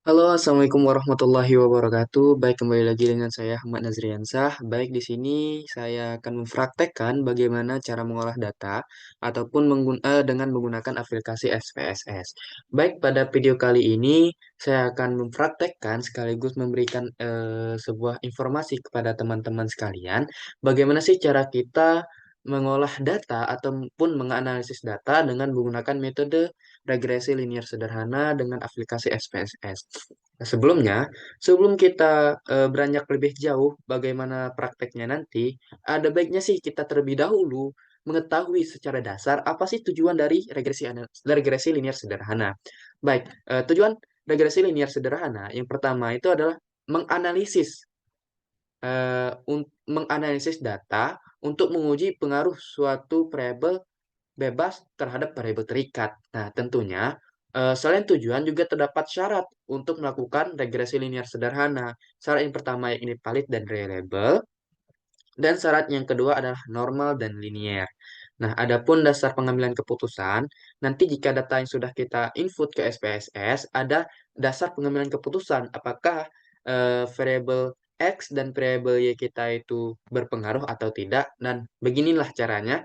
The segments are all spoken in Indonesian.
Halo, Assalamualaikum warahmatullahi wabarakatuh. Baik, kembali lagi dengan saya Ahmad Nazriansah. Baik, di sini saya akan mempraktekkan bagaimana cara mengolah data ataupun dengan menggunakan aplikasi SPSS. Baik, pada video kali ini saya akan mempraktekkan sekaligus memberikan sebuah informasi kepada teman-teman sekalian. Bagaimana sih cara kita mengolah data ataupun menganalisis data dengan menggunakan metode regresi linear sederhana dengan aplikasi SPSS. Nah, sebelum kita beranjak lebih jauh bagaimana prakteknya nanti, ada baiknya sih kita terlebih dahulu mengetahui secara dasar apa sih tujuan dari regresi linear sederhana. Baik, tujuan regresi linear sederhana yang pertama itu adalah menganalisis menganalisis data untuk menguji pengaruh suatu variabel bebas terhadap variabel terikat. Nah, tentunya selain tujuan juga terdapat syarat untuk melakukan regresi linear sederhana. Syarat yang pertama yang ini valid dan reliable, dan syarat yang kedua adalah normal dan linear. Nah, adapun dasar pengambilan keputusan, nanti jika data yang sudah kita input ke SPSS, ada dasar pengambilan keputusan apakah variabel X dan variabel Y kita itu berpengaruh atau tidak. Dan beginilah caranya.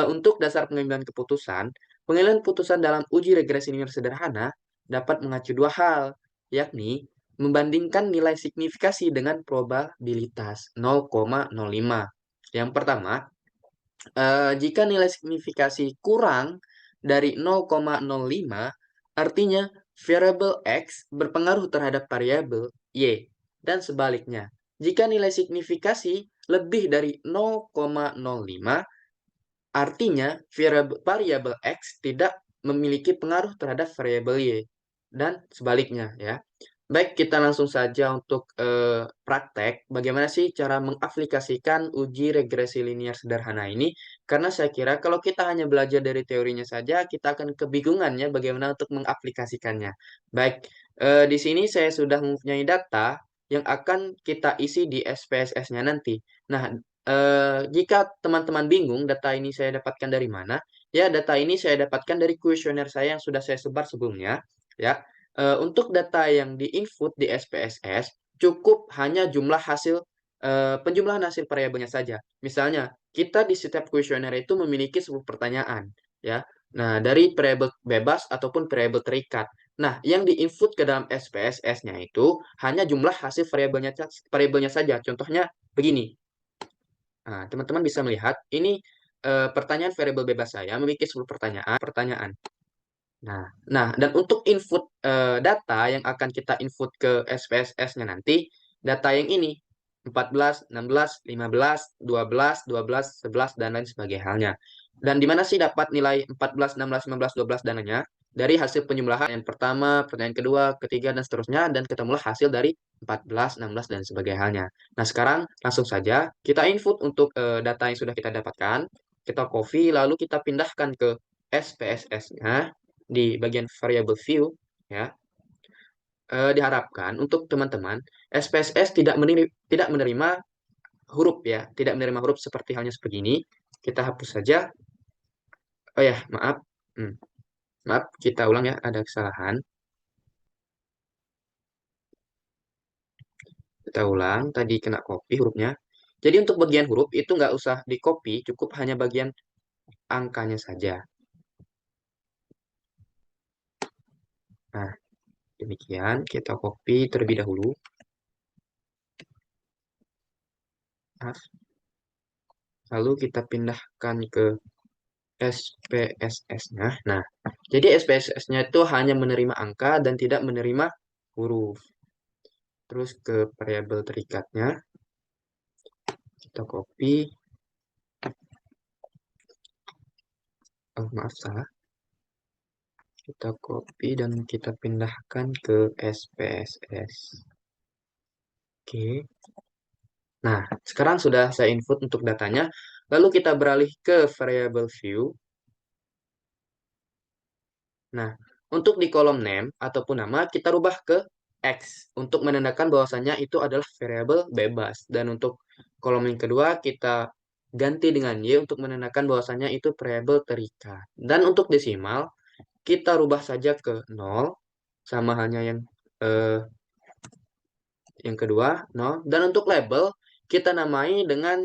Untuk dasar pengambilan keputusan, pengambilan keputusan dalam uji regresi linear sederhana dapat mengacu dua hal, yakni membandingkan nilai signifikasi dengan probabilitas 0,05. Yang pertama, jika nilai signifikasi kurang dari 0,05, artinya variabel X berpengaruh terhadap variabel Y, dan sebaliknya. Jika nilai signifikasi lebih dari 0,05, artinya, variabel X tidak memiliki pengaruh terhadap variabel Y, dan sebaliknya ya. Baik, kita langsung saja untuk praktek. Bagaimana sih cara mengaplikasikan uji regresi linear sederhana ini? Karena saya kira kalau kita hanya belajar dari teorinya saja, kita akan kebingungan ya bagaimana untuk mengaplikasikannya. Baik, di sini saya sudah mempunyai data yang akan kita isi di SPSS-nya nanti. Nah, jika teman-teman bingung data ini saya dapatkan dari mana, ya data ini saya dapatkan dari kuesioner saya yang sudah saya sebar sebelumnya. Ya, untuk data yang di-input di SPSS cukup hanya penjumlahan hasil variabelnya saja. Misalnya, kita di setiap kuesioner itu memiliki 10 pertanyaan, ya. Nah, dari variabel bebas ataupun variabel terikat. Nah, yang di-input ke dalam SPSS-nya itu hanya jumlah hasil variabelnya saja. Contohnya begini. Nah, teman-teman bisa melihat ini pertanyaan variabel bebas saya memiliki 10 pertanyaan. Nah, dan untuk input data yang akan kita input ke SPSS-nya nanti, data yang ini 14, 16, 15, 12, 12, 11 dan lain sebagainya. Dan di mana sih dapat nilai 14, 16, 15, 12 dananya? Dari hasil penjumlahan yang pertama, pertanyaan kedua, ketiga dan seterusnya, dan ketemulah hasil dari 14, 16 dan sebagainya. Nah, sekarang langsung saja kita input untuk data yang sudah kita dapatkan, kita copy lalu kita pindahkan ke SPSS-nya di bagian variable view, ya. Diharapkan untuk teman-teman SPSS tidak menerima huruf, ya, tidak menerima huruf seperti halnya sebegini. Kita hapus saja. Oh ya, maaf. Hmm, maaf, kita ulang ya, ada kesalahan. Kita ulang, tadi kena copy hurufnya. Jadi untuk bagian huruf itu nggak usah di copy, cukup hanya bagian angkanya saja. Nah, demikian kita copy terlebih dahulu. Maaf. Lalu kita pindahkan ke SPSS-nya. Nah, jadi SPSS-nya itu hanya menerima angka dan tidak menerima huruf. Terus ke variabel terikatnya, kita copy. Oh, maaf, salah. Kita copy dan kita pindahkan ke SPSS. Oke. Nah, sekarang sudah saya input untuk datanya. Lalu kita beralih ke variable view. Nah, untuk di kolom name ataupun nama, kita rubah ke X untuk menandakan bahwasannya itu adalah variabel bebas. Dan untuk kolom yang kedua, kita ganti dengan Y untuk menandakan bahwasannya itu variabel terikat. Dan untuk desimal, kita rubah saja ke 0, sama halnya yang eh, yang kedua, 0. Dan untuk label, kita namai dengan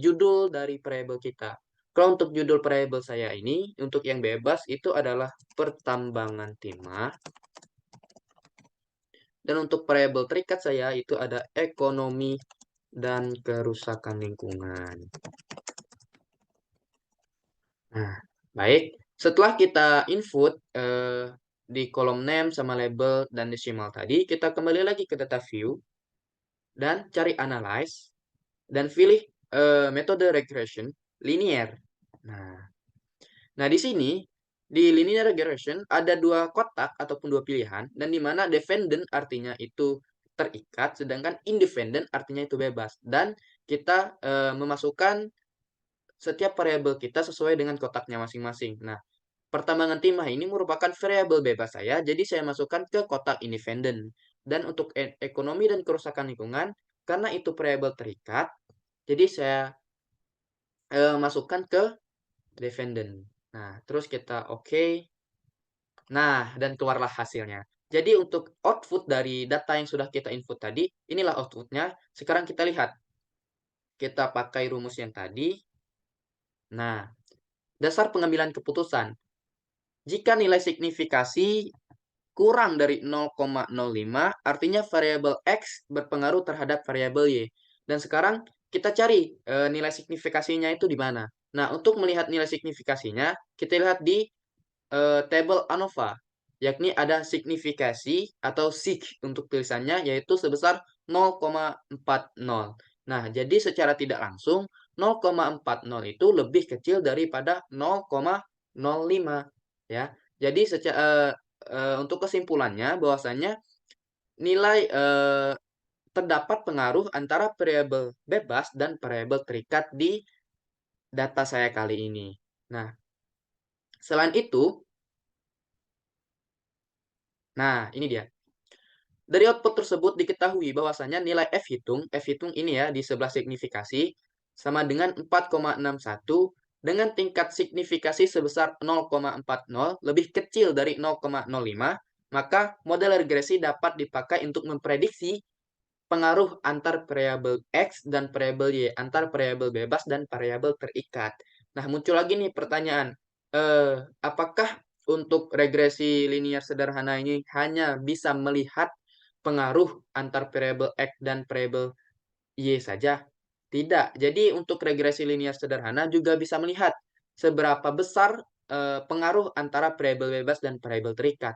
judul dari variabel kita. Kalau untuk judul variabel saya ini, untuk yang bebas itu adalah pertambangan timah. Dan untuk variabel terikat saya itu ada ekonomi dan kerusakan lingkungan. Nah, baik. Setelah kita input di kolom name sama label dan decimal tadi, kita kembali lagi ke data view dan cari analyze dan pilih metode regression linear. Nah, nah di sini di linear regression ada dua kotak ataupun dua pilihan dan di mana dependent artinya itu terikat sedangkan independent artinya itu bebas dan kita memasukkan setiap variabel kita sesuai dengan kotaknya masing-masing. Nah, pertambangan timah ini merupakan variabel bebas saya, jadi saya masukkan ke kotak independent. Dan untuk ekonomi dan kerusakan lingkungan, karena itu variabel terikat, jadi saya masukkan ke dependent. Nah, terus kita oke. Nah, dan keluarlah hasilnya. Jadi untuk output dari data yang sudah kita input tadi, inilah outputnya. Sekarang kita lihat. Kita pakai rumus yang tadi. Nah, dasar pengambilan keputusan. Jika nilai signifikasi kurang dari 0,05, artinya variabel X berpengaruh terhadap variabel Y. Dan sekarang kita cari nilai signifikasinya itu di mana. Nah, untuk melihat nilai signifikasinya, kita lihat di tabel ANOVA, yakni ada signifikasi atau sig untuk tulisannya, yaitu sebesar 0,40. Nah, jadi secara tidak langsung, 0,40 itu lebih kecil daripada 0,05. Ya, jadi untuk kesimpulannya bahwasanya nilai terdapat pengaruh antara variabel bebas dan variabel terikat di data saya kali ini. Nah, selain itu, nah ini dia. Dari output tersebut diketahui bahwasanya nilai F hitung ini ya di sebelah signifikasi sama dengan 4,61 dengan tingkat signifikasi sebesar 0,40 lebih kecil dari 0,05, maka model regresi dapat dipakai untuk memprediksi pengaruh antar variabel X dan variabel Y, antar variabel bebas dan variabel terikat. Nah, muncul lagi nih pertanyaan, apakah untuk regresi linear sederhana ini hanya bisa melihat pengaruh antar variabel X dan variabel Y saja? Tidak. Jadi untuk regresi linear sederhana juga bisa melihat seberapa besar pengaruh antara variabel bebas dan variabel terikat.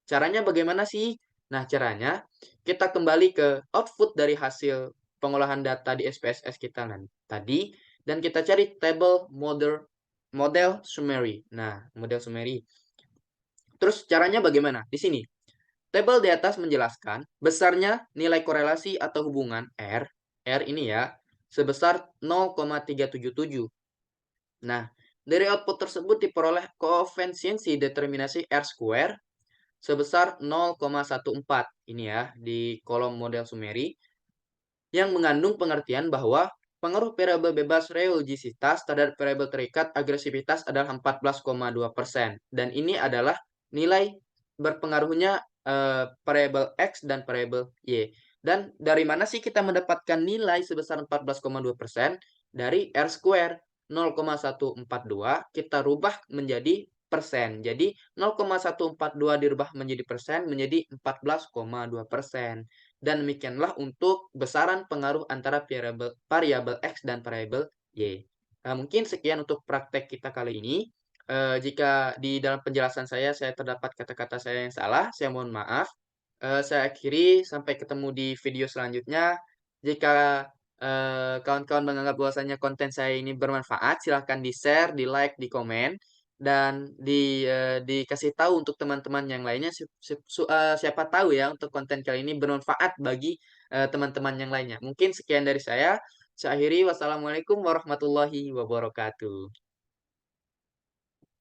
Caranya bagaimana sih? Nah, caranya kita kembali ke output dari hasil pengolahan data di SPSS kita tadi dan kita cari table model summary. Nah, model summary. Terus caranya bagaimana? Di sini. Tabel di atas menjelaskan besarnya nilai korelasi atau hubungan R ini ya, sebesar 0,377. Nah, dari output tersebut diperoleh koefisiensi determinasi R square sebesar 0,14 ini ya di kolom model summary yang mengandung pengertian bahwa pengaruh variabel bebas religisitas terhadap variabel terikat agresivitas adalah 14,2% dan ini adalah nilai berpengaruhnya variabel X dan variabel Y. Dan dari mana sih kita mendapatkan nilai sebesar 14,2%? Dari R square 0,142 kita rubah menjadi persen. Jadi 0,142 dirubah menjadi persen menjadi 14,2%. Dan demikianlah untuk besaran pengaruh antara variabel X dan variabel Y. Nah, mungkin sekian untuk praktek kita kali ini. Jika di dalam penjelasan saya terdapat kata-kata saya yang salah, saya mohon maaf. Saya akhiri, sampai ketemu di video selanjutnya. Jika kawan-kawan menganggap bahwasanya konten saya ini bermanfaat, silahkan di-share, di-like, di-komen, dan dikasih tahu untuk teman-teman yang lainnya siapa tahu ya untuk konten kali ini bermanfaat bagi teman-teman yang lainnya. Mungkin sekian dari saya. Saya akhiri. Wassalamualaikum warahmatullahi wabarakatuh.